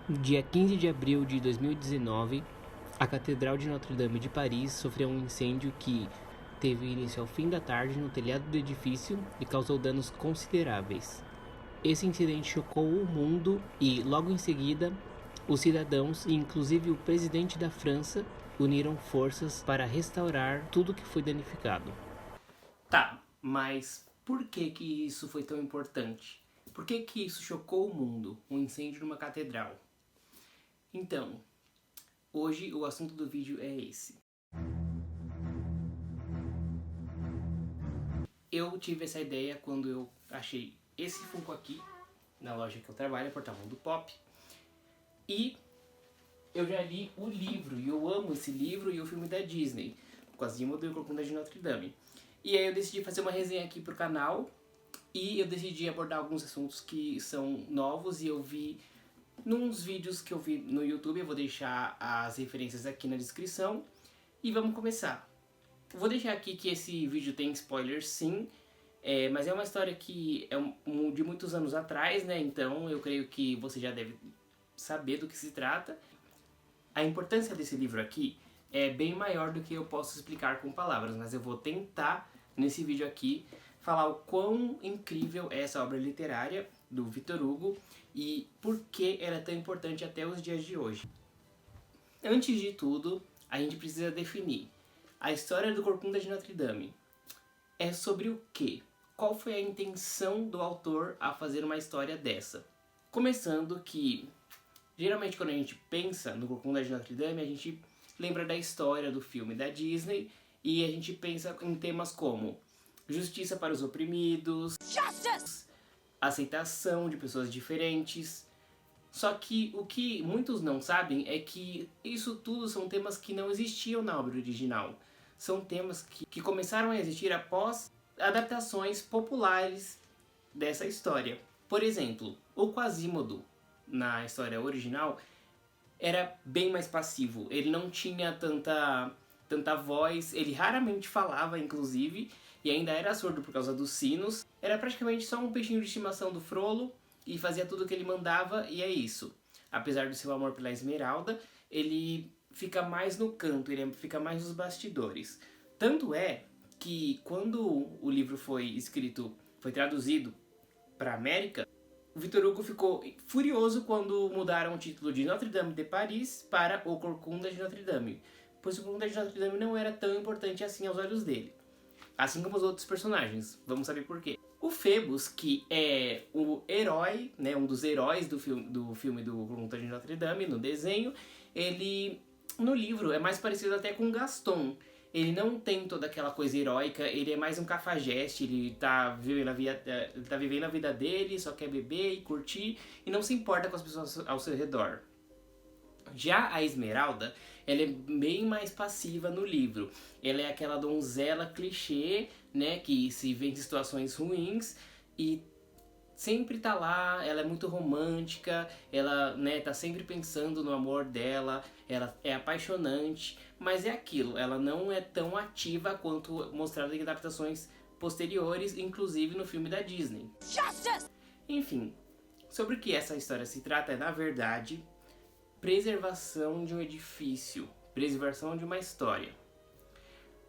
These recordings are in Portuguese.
No dia 15 de abril de 2019, a Catedral de Notre-Dame de Paris sofreu um incêndio que teve início ao fim da tarde no telhado do edifício e causou danos consideráveis. Esse incidente chocou o mundo e, logo em seguida, os cidadãos e inclusive o presidente da França uniram forças para restaurar tudo que foi danificado. Tá, mas por que isso foi tão importante? Por que isso chocou o mundo, um incêndio numa catedral? Então, hoje o assunto do vídeo é esse. Eu tive essa ideia quando eu achei esse Funko aqui, na loja que eu trabalho, Portal Mundo Pop. E eu já li o livro, e eu amo esse livro e o filme da Disney, Quasimodo e o Corcunda de Notre Dame. E aí eu decidi fazer uma resenha aqui pro canal, e eu decidi abordar alguns assuntos que são novos, e eu vi nos vídeos que eu vi no YouTube. Eu vou deixar as referências aqui na descrição. E vamos começar. Vou deixar aqui que esse vídeo tem spoilers sim, mas é uma história que é de muitos anos atrás, né? Então eu creio que você já deve saber do que se trata. A importância desse livro aqui é bem maior do que eu posso explicar com palavras, mas eu vou tentar, nesse vídeo aqui, falar o quão incrível é essa obra literária do Victor Hugo e por que ela é tão importante até os dias de hoje. Antes de tudo, a gente precisa definir. A história do Corcunda de Notre Dame é sobre o quê? Qual foi a intenção do autor a fazer uma história dessa? Começando que, geralmente quando a gente pensa no Corcunda de Notre Dame, a gente lembra da história do filme da Disney e a gente pensa em temas como justiça para os oprimidos, Justice! Aceitação de pessoas diferentes. Só que o que muitos não sabem é que isso tudo são temas que não existiam na obra original. São temas que começaram a existir após adaptações populares dessa história. Por exemplo, o Quasimodo, na história original, era bem mais passivo. Ele não tinha tanta voz, ele raramente falava, inclusive, e ainda era surdo por causa dos sinos. Era praticamente só um peixinho de estimação do Frollo e fazia tudo o que ele mandava, e é isso. Apesar do seu amor pela Esmeralda, ele fica mais no canto, ele fica mais nos bastidores. Tanto é que quando o livro foi escrito, foi traduzido para a América, o Victor Hugo ficou furioso quando mudaram o título de Notre Dame de Paris para O Corcunda de Notre Dame, pois o Corcunda de Notre Dame não era tão importante assim aos olhos dele, assim como os outros personagens. Vamos saber por quê. O Phoebus, que é o herói, né, um dos heróis do filme do Corcunda de Notre Dame, no desenho, ele no livro é mais parecido até com Gaston. Ele não tem toda aquela coisa heróica, ele é mais um cafajeste, ele tá vivendo a vida dele, só quer beber e curtir e não se importa com as pessoas ao seu redor. Já a Esmeralda, ela é bem mais passiva no livro. Ela é aquela donzela clichê, né, que se vê em situações ruins e sempre tá lá. Ela é muito romântica, ela, né, tá sempre pensando no amor dela, ela é apaixonante, mas é aquilo, ela não é tão ativa quanto mostrado em adaptações posteriores, inclusive no filme da Disney. Justice! Enfim, sobre o que essa história se trata é, na verdade, preservação de um edifício, preservação de uma história.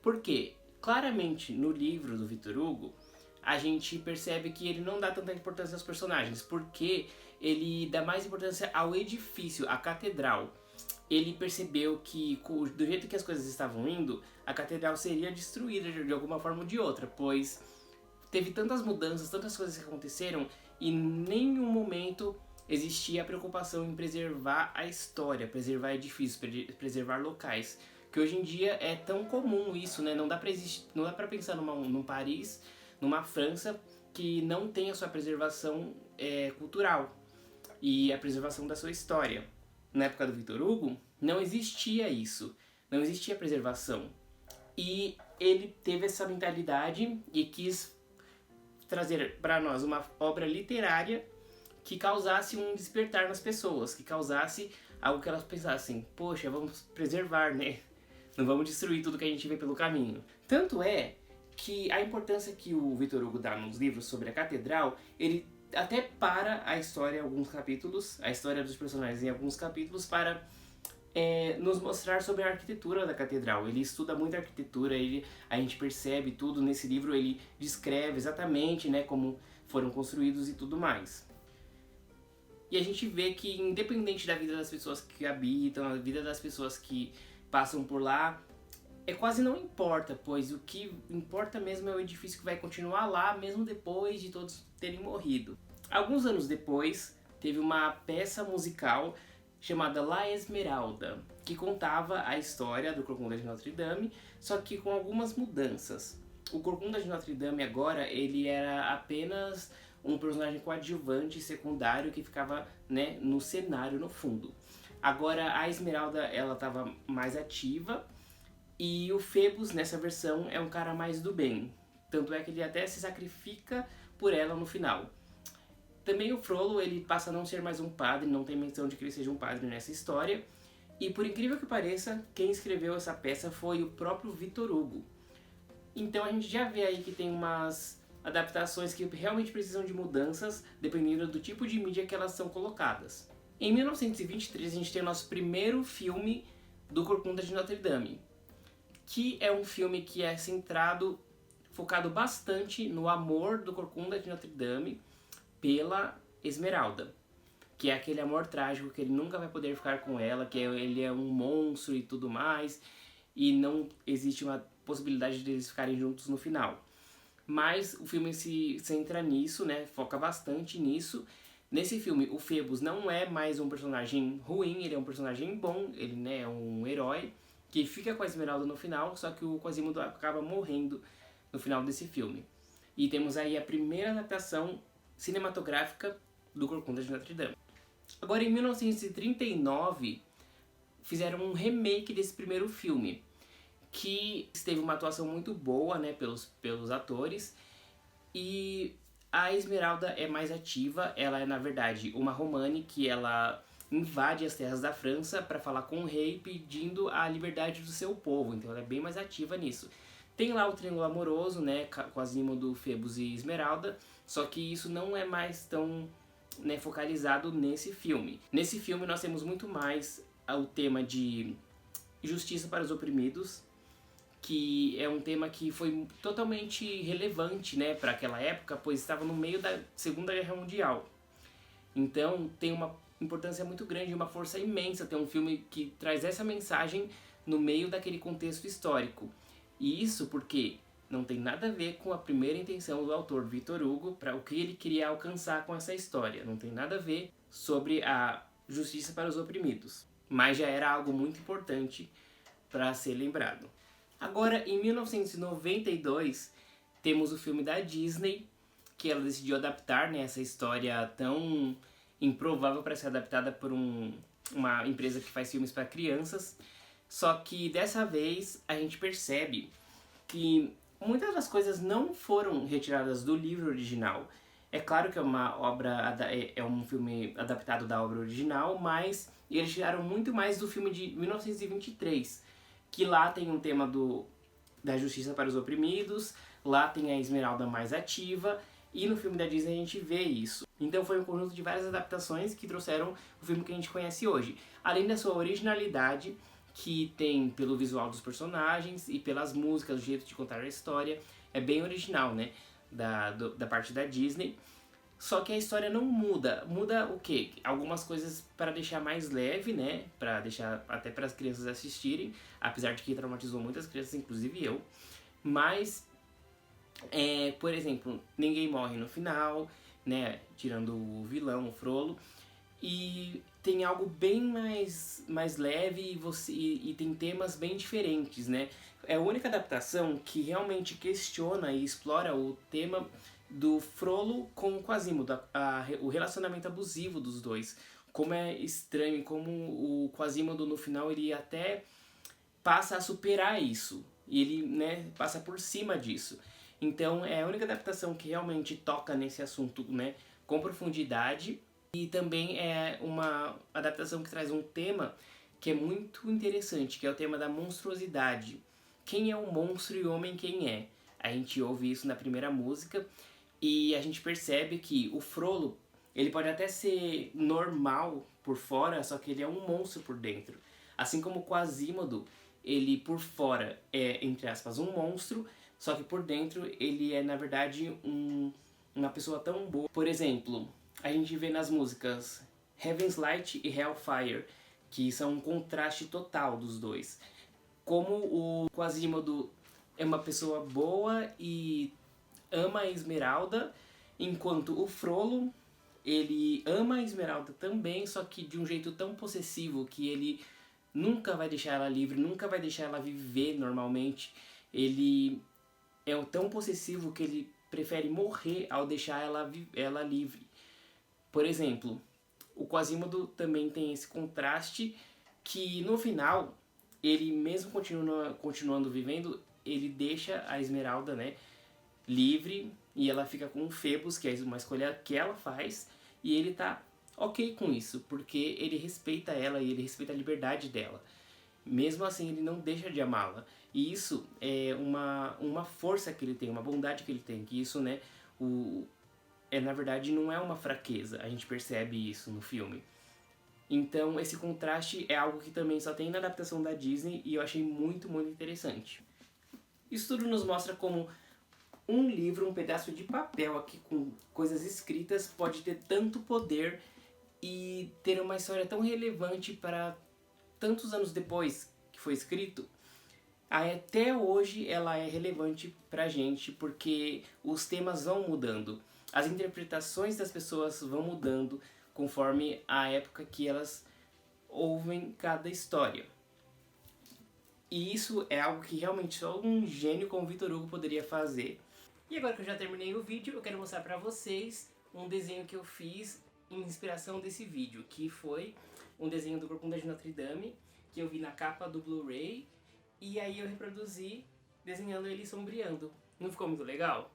Porque, claramente, no livro do Victor Hugo, a gente percebe que ele não dá tanta importância aos personagens, porque ele dá mais importância ao edifício, à catedral. Ele percebeu que, do jeito que as coisas estavam indo, a catedral seria destruída de alguma forma ou de outra, pois teve tantas mudanças, tantas coisas que aconteceram, e em nenhum momento existia a preocupação em preservar a história, preservar edifícios, preservar locais. Que hoje em dia é tão comum isso, né? Não dá pra pensar num Paris, numa França, que não tem a sua preservação cultural e a preservação da sua história. Na época do Victor Hugo, não existia isso, não existia preservação. E ele teve essa mentalidade e quis trazer para nós uma obra literária que causasse um despertar nas pessoas, que causasse algo que elas pensassem, poxa, vamos preservar, né? Não vamos destruir tudo que a gente vê pelo caminho. Tanto é que a importância que o Victor Hugo dá nos livros sobre a catedral, ele até para a história em alguns capítulos, a história dos personagens em alguns capítulos, para nos mostrar sobre a arquitetura da catedral. Ele estuda muito a arquitetura, a gente percebe tudo nesse livro, ele descreve exatamente, né, como foram construídos e tudo mais. E a gente vê que, independente da vida das pessoas que habitam, a vida das pessoas que passam por lá, quase não importa, pois o que importa mesmo é o edifício que vai continuar lá, mesmo depois de todos terem morrido. Alguns anos depois, teve uma peça musical chamada La Esmeralda, que contava a história do Corcunda de Notre Dame, só que com algumas mudanças. O Corcunda de Notre Dame agora, ele era apenas um personagem coadjuvante, secundário, que ficava, né, no cenário, no fundo. Agora a Esmeralda, ela estava mais ativa, e o Phoebus, nessa versão, é um cara mais do bem. Tanto é que ele até se sacrifica por ela no final. Também o Frollo, ele passa a não ser mais um padre, não tem menção de que ele seja um padre nessa história. E por incrível que pareça, quem escreveu essa peça foi o próprio Victor Hugo. Então a gente já vê aí que tem umas adaptações que realmente precisam de mudanças, dependendo do tipo de mídia que elas são colocadas. Em 1923 a gente tem o nosso primeiro filme do Corcunda de Notre Dame, que é um filme que é focado bastante no amor do Corcunda de Notre Dame pela Esmeralda, que é aquele amor trágico que ele nunca vai poder ficar com ela, que ele é um monstro e tudo mais, e não existe uma possibilidade de eles ficarem juntos no final. Mas o filme se centra nisso, né? Foca bastante nisso. Nesse filme, o Phoebus não é mais um personagem ruim, ele é um personagem bom, ele, né, é um herói que fica com a Esmeralda no final, só que o Quasimodo acaba morrendo no final desse filme. E temos aí a primeira adaptação cinematográfica do Corcunda de Notre Dame. Agora, em 1939, fizeram um remake desse primeiro filme, que teve uma atuação muito boa, né, pelos atores, e a Esmeralda é mais ativa. Ela é, na verdade, uma romane que ela invade as terras da França para falar com o rei pedindo a liberdade do seu povo, então ela é bem mais ativa nisso. Tem lá o triângulo amoroso, né, Quasimodo, Phoebus e Esmeralda, só que isso não é mais tão, né, focalizado nesse filme. Nesse filme nós temos muito mais o tema de justiça para os oprimidos, que é um tema que foi totalmente relevante, né, para aquela época, pois estava no meio da Segunda Guerra Mundial. Então tem uma importância muito grande, uma força imensa ter um filme que traz essa mensagem no meio daquele contexto histórico. E isso porque não tem nada a ver com a primeira intenção do autor Victor Hugo, para o que ele queria alcançar com essa história. Não tem nada a ver sobre a justiça para os oprimidos, mas já era algo muito importante para ser lembrado. Agora, em 1992, temos o filme da Disney, que ela decidiu adaptar, né, essa história tão improvável para ser adaptada por uma empresa que faz filmes para crianças. Só que dessa vez a gente percebe que muitas das coisas não foram retiradas do livro original. É claro que é uma obra, é um filme adaptado da obra original, mas eles tiraram muito mais do filme de 1923, que lá tem um tema da justiça para os oprimidos, lá tem a Esmeralda mais ativa, e no filme da Disney a gente vê isso. Então foi um conjunto de várias adaptações que trouxeram o filme que a gente conhece hoje. Além da sua originalidade, que tem pelo visual dos personagens e pelas músicas, o jeito de contar a história, é bem original, né, da parte da Disney. Só que a história não muda. Muda o quê? Algumas coisas para deixar mais leve, né, para deixar até para as crianças assistirem, apesar de que traumatizou muitas crianças, inclusive eu. Mas, por exemplo, ninguém morre no final, né, tirando o vilão, o Frollo. E tem algo bem mais leve e tem temas bem diferentes, né? É a única adaptação que realmente questiona e explora o tema do Frollo com o Quasimodo, o relacionamento abusivo dos dois. Como é estranho, como o Quasimodo no final ele até passa a superar isso. E ele, né, passa por cima disso. Então é a única adaptação que realmente toca nesse assunto, né, com profundidade. E também é uma adaptação que traz um tema que é muito interessante, que é o tema da monstruosidade. Quem é o monstro e o homem quem é? A gente ouve isso na primeira música, E a gente percebe que o Frollo, ele pode até ser normal por fora, só que ele é um monstro por dentro. Assim como o Quasimodo, ele por fora é, entre aspas, um monstro, só que por dentro ele é, na verdade, uma pessoa tão boa. Por exemplo, a gente vê nas músicas Heaven's Light e Hellfire, que são um contraste total dos dois. Como o Quasimodo é uma pessoa boa e ama a Esmeralda, enquanto o Frollo, ele ama a Esmeralda também, só que de um jeito tão possessivo que ele nunca vai deixar ela livre, nunca vai deixar ela viver normalmente. Ele é tão possessivo que ele prefere morrer ao deixar ela livre. Por exemplo, o Quasimodo também tem esse contraste que no final, ele mesmo continuando vivendo, ele deixa a Esmeralda, né, livre e ela fica com o Phoebus, que é uma escolha que ela faz, e ele tá ok com isso, porque ele respeita ela e ele respeita a liberdade dela. Mesmo assim, ele não deixa de amá-la. E isso é uma força que ele tem, uma bondade que ele tem, que isso, né, na verdade não é uma fraqueza, a gente percebe isso no filme. Então esse contraste é algo que também só tem na adaptação da Disney e eu achei muito, muito interessante. Isso tudo nos mostra como um livro, um pedaço de papel aqui com coisas escritas pode ter tanto poder e ter uma história tão relevante para tantos anos depois que foi escrito. Até hoje ela é relevante pra gente porque os temas vão mudando. As interpretações das pessoas vão mudando conforme a época que elas ouvem cada história. E isso é algo que realmente só um gênio como Victor Hugo poderia fazer. E agora que eu já terminei o vídeo, eu quero mostrar pra vocês um desenho que eu fiz em inspiração desse vídeo, que foi um desenho do Corcunda de Notre Dame, que eu vi na capa do Blu-ray, e aí eu reproduzi desenhando ele sombreando. Não ficou muito legal?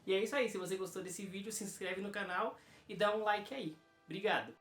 E é isso aí, se você gostou desse vídeo, se inscreve no canal e dá um like aí. Obrigado!